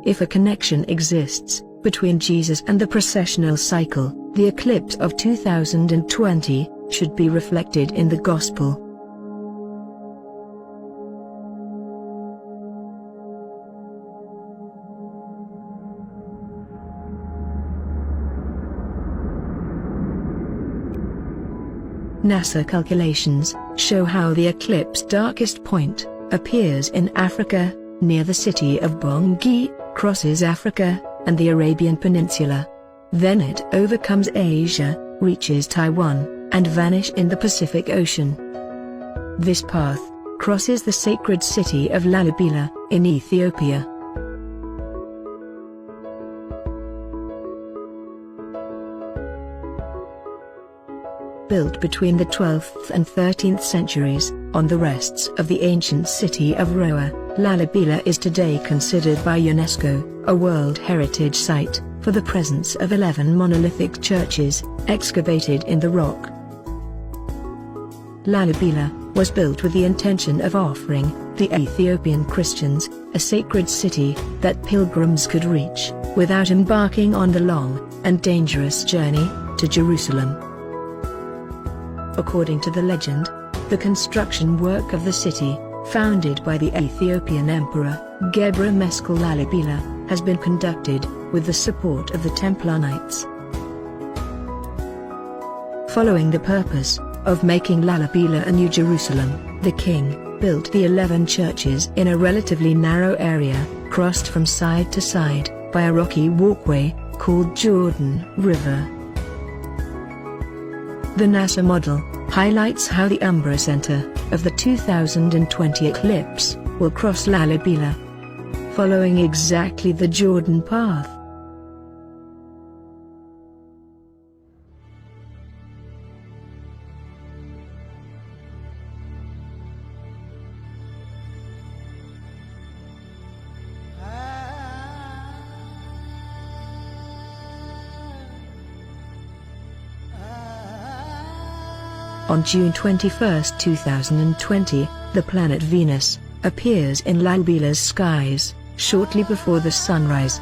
if a connection exists between Jesus and the processional cycle, the eclipse of 2020 should be reflected in the Gospel. NASA calculations show how the eclipse's darkest point appears in Africa, near the city of Bangui, crosses Africa and the Arabian Peninsula. Then it overcomes Asia, reaches Taiwan, and vanishes in the Pacific Ocean. This path crosses the sacred city of Lalibela, in Ethiopia. Built between the 12th and 13th centuries, on the rests of the ancient city of Roa, Lalibela is today considered by UNESCO a World Heritage Site, for the presence of 11 monolithic churches, excavated in the rock. Lalibela was built with the intention of offering the Ethiopian Christians a sacred city that pilgrims could reach, without embarking on the long and dangerous journey to Jerusalem. According to the legend, the construction work of the city, founded by the Ethiopian Emperor Gebre Meskel Lalibela, has been conducted with the support of the Templar Knights. Following the purpose of making Lalibela a new Jerusalem, the king built the 11 churches in a relatively narrow area, crossed from side to side by a rocky walkway called Jordan River. The NASA model highlights how the umbra center of the 2020 eclipse will cross Lalibela, following exactly the Jordan path. On June 21, 2020, the planet Venus appears in Lalibela's skies, shortly before the sunrise.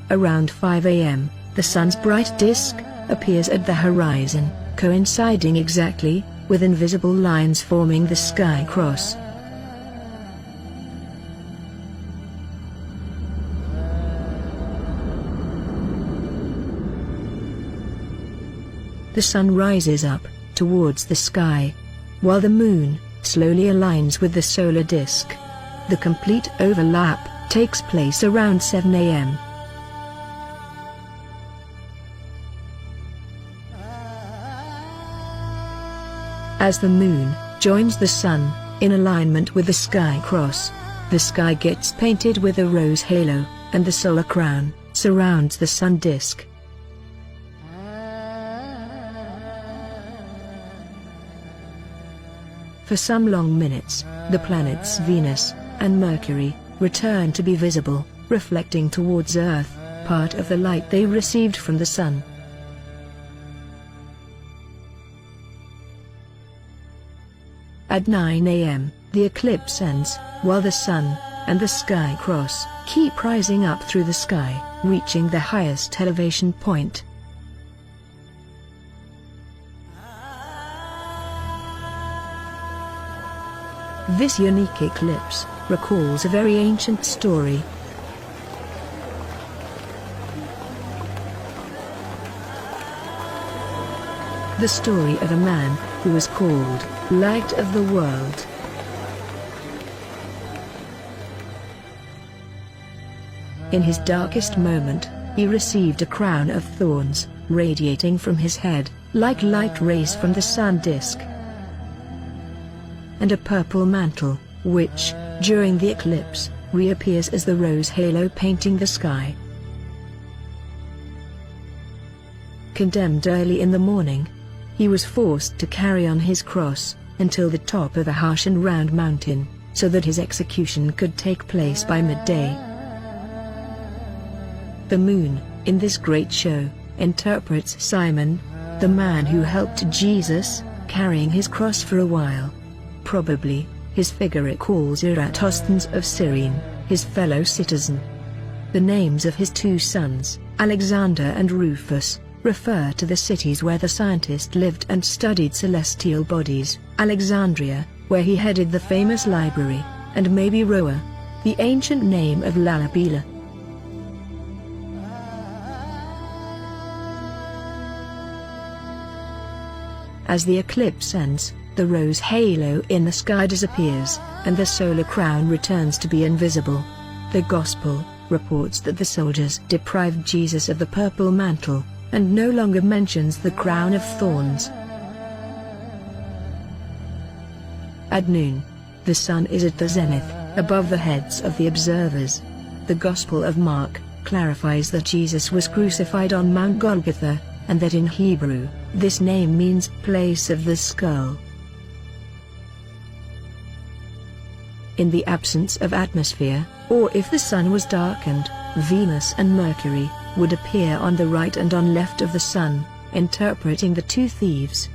Around 5 a.m., the sun's bright disk appears at the horizon, coinciding exactly with invisible lines forming the sky cross. The sun rises up towards the sky, while the moon slowly aligns with the solar disk. The complete overlap takes place around 7 a.m. As the moon joins the sun, in alignment with the sky cross, the sky gets painted with a rose halo, and the solar crown surrounds the sun disk. For some long minutes, the planets Venus and Mercury return to be visible, reflecting towards Earth part of the light they received from the sun. At 9 a.m., the eclipse ends, while the sun and the sky cross keep rising up through the sky, reaching the highest elevation point. This unique eclipse recalls a very ancient story. The story of a man who was called Light of the World. In his darkest moment, he received a crown of thorns, radiating from his head, like light rays from the sun disk, and a purple mantle, which, during the eclipse, reappears as the rose halo painting the sky. Condemned early in the morning, he was forced to carry on his cross until the top of a harsh and round mountain, so that his execution could take place by midday. The moon, in this great show, interprets Simon, the man who helped Jesus, carrying his cross for a while. Probably, his figure recalls Eratosthenes of Cyrene, his fellow citizen. The names of his two sons, Alexander and Rufus, refer to the cities where the scientist lived and studied celestial bodies: Alexandria, where he headed the famous library, and maybe Rhoa, the ancient name of Lalibela. As the eclipse ends, the rose halo in the sky disappears, and the solar crown returns to be invisible. The Gospel reports that the soldiers deprived Jesus of the purple mantle, and no longer mentions the crown of thorns. At noon, the sun is at the zenith, above the heads of the observers. The Gospel of Mark clarifies that Jesus was crucified on Mount Golgotha, and that in Hebrew, this name means place of the skull. In the absence of atmosphere, or if the sun was darkened, Venus and Mercury would appear on the right and on left of the sun, interpreting the two thieves.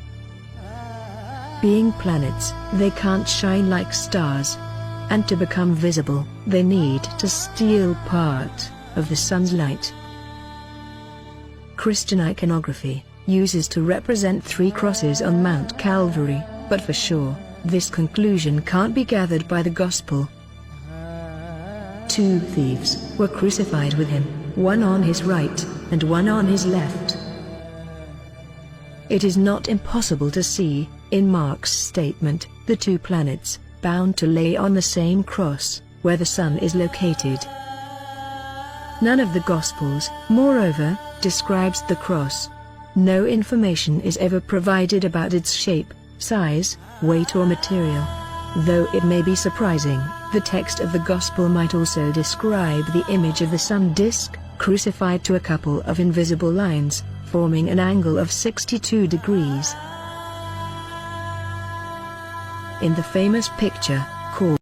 Being planets, they can't shine like stars. And to become visible, they need to steal part of the sun's light. Christian iconography uses to represent 3 crosses on Mount Calvary, but for sure, this conclusion can't be gathered by the Gospel. 2 thieves were crucified with him, one on his right, and one on his left. It is not impossible to see, in Mark's statement, the 2 planets, bound to lay on the same cross, where the sun is located. None of the Gospels, moreover, describes the cross. No information is ever provided about its shape, size, weight or material. Though it may be surprising, the text of the Gospel might also describe the image of the sun disk, crucified to a couple of invisible lines, forming an angle of 62 degrees. In the famous picture, called